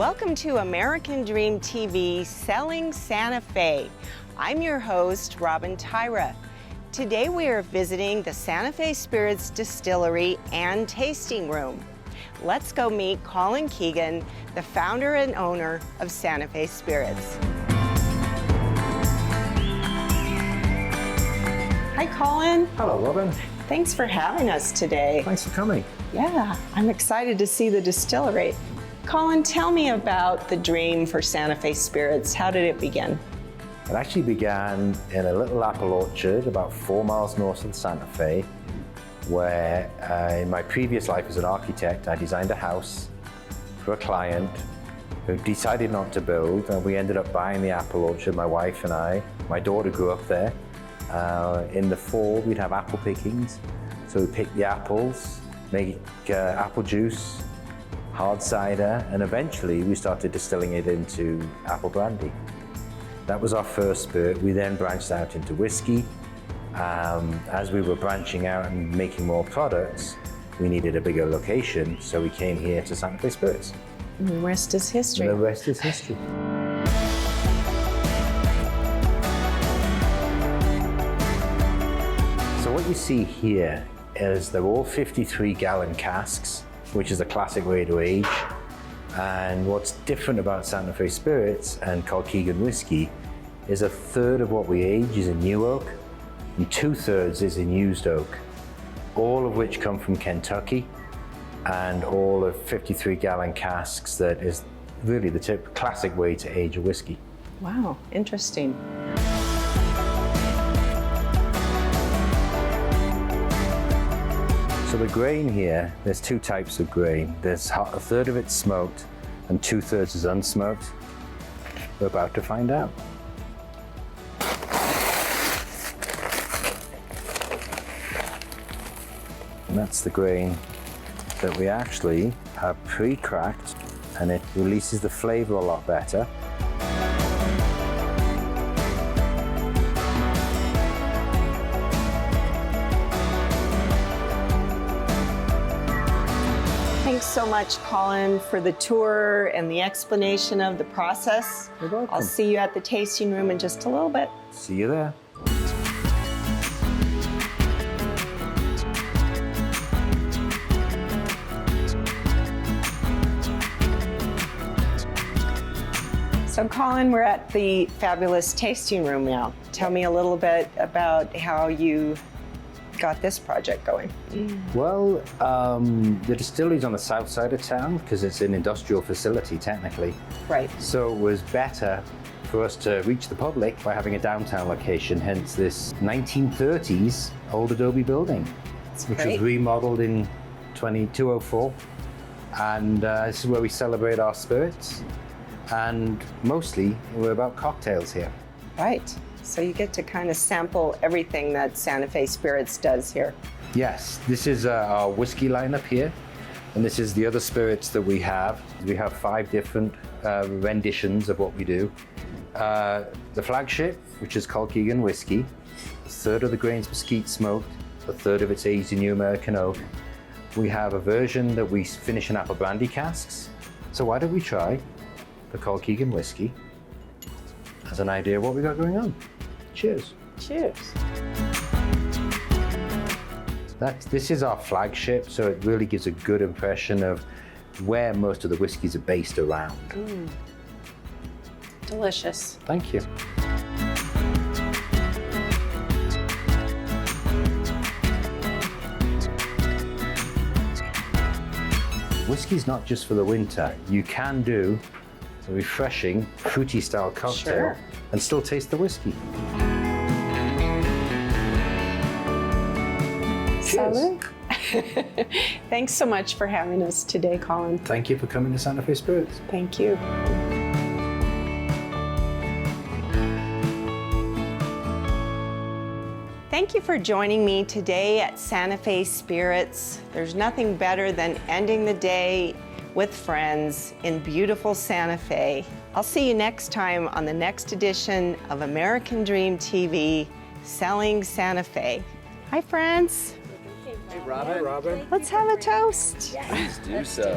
Welcome to American Dream TV Selling Santa Fe. I'm your host, RobynTyra. Today we are visiting the Santa Fe Spirits Distillery and Tasting Room. Let's go meet Colin Keegan, the founder and owner of Santa Fe Spirits. Hi, Colin. Hello, Robyn. Thanks for having us today. Thanks for coming. Yeah, I'm excited to see the distillery. Colin, tell me about the dream for Santa Fe Spirits. How did it begin? It actually began in a little apple orchard about 4 miles north of Santa Fe, where in my previous life as an architect, I designed a house for a client who decided not to build, and we ended up buying the apple orchard, my wife and I. My daughter grew up there. In the fall, we'd have apple pickings. So we'd pick the apples, make apple juice, hard cider, and eventually we started distilling it into apple brandy. That was our first spirit. We then branched out into whiskey. As we were branching out and making more products, we needed a bigger location, so we came here to Santa Fe Spirits. And the rest is history. The rest is history. So what you see here is they're all 53-gallon casks, which is a classic way to age. And what's different about Santa Fe Spirits and Keegan whiskey is a third of what we age is in new oak, and 2/3 is in used oak, all of which come from Kentucky, and all of 53-gallon casks. That is really the classic way to age a whiskey. Wow, interesting. So the grain here, there's two types of grain. There's a third of it smoked and 2/3 is unsmoked. We're about to find out. And that's the grain that we actually have pre-cracked, and it releases the flavor a lot better. Thanks so much, Colin, for the tour and the explanation of the process. You're welcome. I'll see you at the tasting room in just a little bit. See you there. So, Colin, we're at the fabulous tasting room now. Tell me a little bit about how you got this project going. Well, the distillery's on the south side of town because it's an industrial facility technically. Right. So it was better for us to reach the public by having a downtown location, hence this 1930s old adobe building, which was remodeled in 2004. And this is where we celebrate our spirits. And mostly we're about cocktails here. Right. So you get to kind of sample everything that Santa Fe Spirits does here. Yes, this is our whiskey lineup here, and this is the other spirits that we have. We have 5 different renditions of what we do. The flagship, which is Keegan whiskey, a third of the grain's mesquite smoked, a third of it's aged in new American oak. We have a version that we finish in apple brandy casks. So why don't we try the Keegan whiskey as an idea of what we got going on. Cheers. Cheers. This is our flagship, so it really gives a good impression of where most of the whiskeys are based around. Delicious. Thank you. Whiskey's not just for the winter. You can do a refreshing, fruity style cocktail and still taste the whiskey. Salud. Thanks so much for having us today, Colin. Thank you for coming to Santa Fe Spirits. Thank you. Thank you for joining me today at Santa Fe Spirits. There's nothing better than ending the day with friends in beautiful Santa Fe. I'll see you next time on the next edition of American Dream TV, Selling Santa Fe. Hi, friends. Hey, Robyn. Let's have a toast. Please do so.